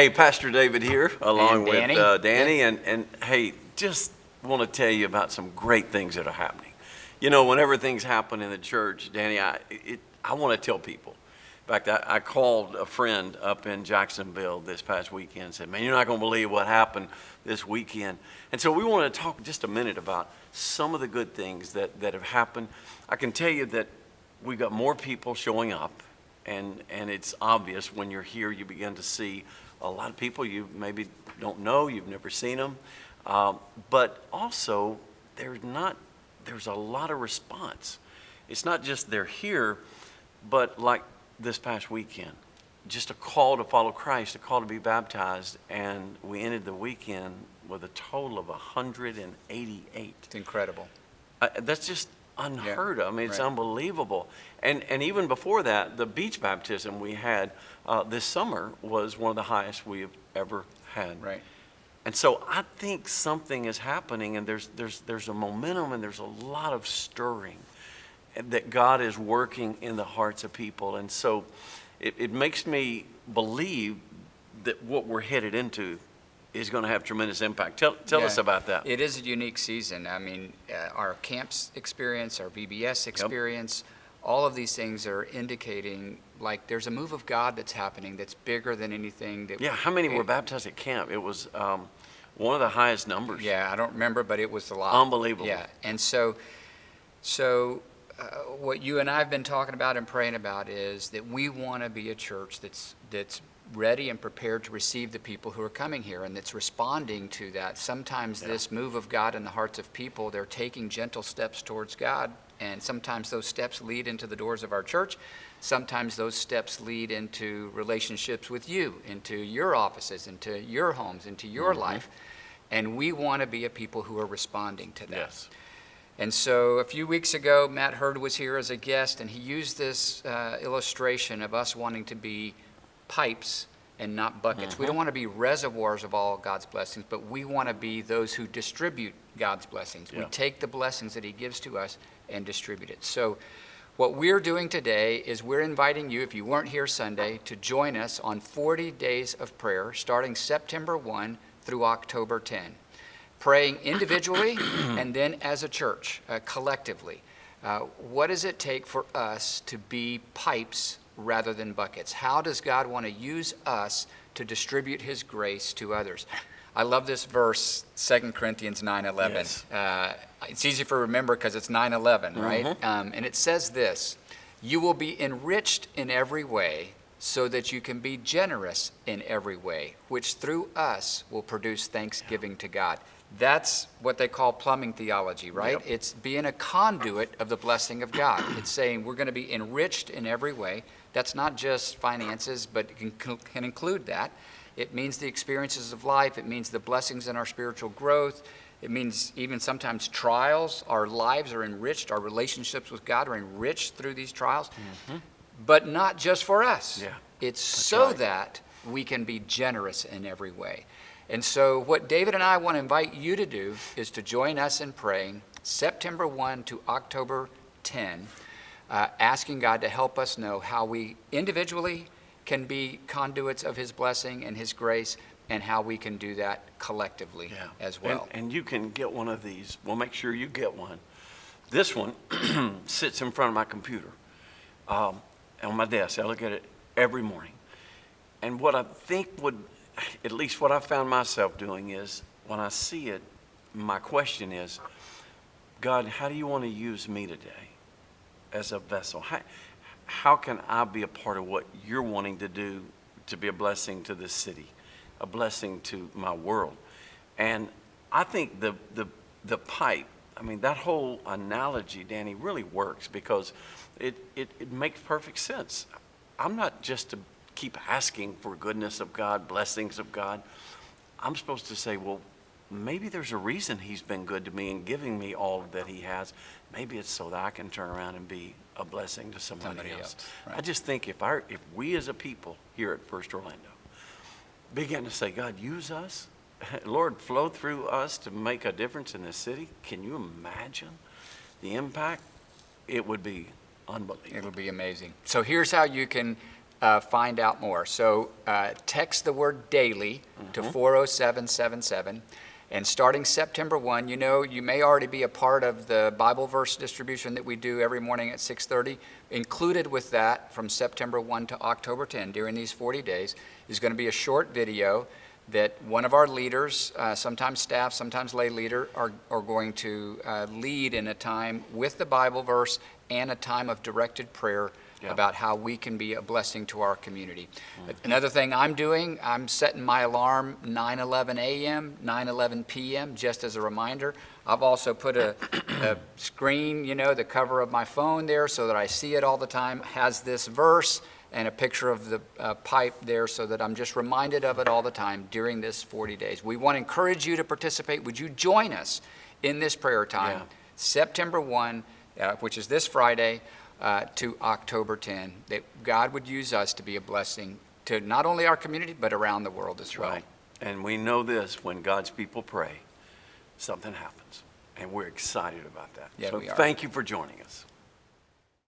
Hey, Pastor David here, along with Danny. Danny, and hey, just want to tell you about some great things that are happening. You know, whenever things happen in the church, Danny, I want to tell people. In fact, I called a friend up in Jacksonville this past weekend and said, man, you're not going to believe what happened this weekend. And so we want to talk just a minute about some of the good things that have happened. I can tell you that we got more people showing up, and it's obvious when you're here, you begin to see a lot of people you maybe don't know, you've never seen them, but also there's a lot of response. It's not just they're here, but like this past weekend, just a call to follow Christ, a call to be baptized, and we ended the weekend with a total of 188. It's incredible. That's just unheard of. I mean, it's right. Unbelievable. And even before that, the beach baptism we had this summer was one of the highest we have ever had. Right. And so I think something is happening, and there's a momentum, and there's a lot of stirring that God is working in the hearts of people. And so it makes me believe that what we're headed into is going to have tremendous impact. Tell us about that. It is a unique season. I mean, our camps experience, our VBS experience, all of these things are indicating like there's a move of God that's happening that's bigger than anything that. Yeah, how many were baptized at camp? It was one of the highest numbers. Yeah, I don't remember, but it was a lot. Unbelievable. Yeah, and so what you and I have been talking about and praying about is that we want to be a church that's ready and prepared to receive the people who are coming here, and that's responding to that. Sometimes this move of God in the hearts of people, they're taking gentle steps towards God, and sometimes those steps lead into the doors of our church. Sometimes those steps lead into relationships with you, into your offices, into your homes, into your life, and we want to be a people who are responding to that. Yes. And so a few weeks ago, Matt Hurd was here as a guest, and he used this illustration of us wanting to be pipes and not buckets. We don't want to be reservoirs of all God's blessings, but we want to be those who distribute God's blessings. We take the blessings that he gives to us and distribute it. So what we're doing today is we're inviting you, if you weren't here Sunday, to join us on 40 days of prayer starting September 1 through October 10. Praying individually and then as a church, collectively. What does it take for us to be pipes rather than buckets? How does God want to use us to distribute his grace to others? I love this verse, 2 Corinthians 9:11. Yes. It's easy for remember because it's 9:11, right? And it says this, you will be enriched in every way so that you can be generous in every way, which through us will produce thanksgiving to God. That's what they call plumbing theology, right? Yep. It's being a conduit of the blessing of God. It's saying we're going to be enriched in every way. That's not just finances, but it can include that. It means the experiences of life. It means the blessings in our spiritual growth. It means even sometimes trials. Our lives are enriched. Our relationships with God are enriched through these trials. But not just for us. Yeah, it's so that we can be generous in every way. And so what David and I want to invite you to do is to join us in praying September 1 to October 10, asking God to help us know how we individually can be conduits of his blessing and his grace, and how we can do that collectively as well. And you can get one of these. We'll make sure you get one. This one sits in front of my computer on my desk. I look at it every morning. And what I think at least what I found myself doing is, when I see it, my question is, God, how do you want to use me today as a vessel? How can I be a part of what you're wanting to do to be a blessing to this city, a blessing to my world? And I think the pipe, I mean, that whole analogy, Danny, really works because it makes perfect sense. I'm not just to keep asking for goodness of God, blessings of God. I'm supposed to say, well, maybe there's a reason he's been good to me and giving me all that he has. Maybe it's so that I can turn around and be a blessing to somebody else. Right. I just think if we as a people here at First Orlando begin to say, God, use us, Lord, flow through us to make a difference in this city, can you imagine the impact? It would be unbelievable. It would be amazing. So here's how you can find out more. So text the word daily to 40777. And starting September 1, you may already be a part of the Bible verse distribution that we do every morning at 6:30. Included with that from September 1 to October 10 during these 40 days is going to be a short video that one of our leaders, sometimes staff, sometimes lay leader, are going to lead in a time with the Bible verse and a time of directed prayer about how we can be a blessing to our community. Another thing I'm doing, I'm setting my alarm 9:11 a.m., 9:11 p.m., just as a reminder. I've also put a screen, the cover of my phone there so that I see it all the time, has this verse and a picture of the pipe there so that I'm just reminded of it all the time during this 40 days. We want to encourage you to participate. Would you join us in this prayer time, September 1, which is this Friday, to October 10, that God would use us to be a blessing to not only our community, but around the world as well. Right. And we know this, when God's people pray, something happens. And we're excited about that. Yeah, so we are. thank you for joining us.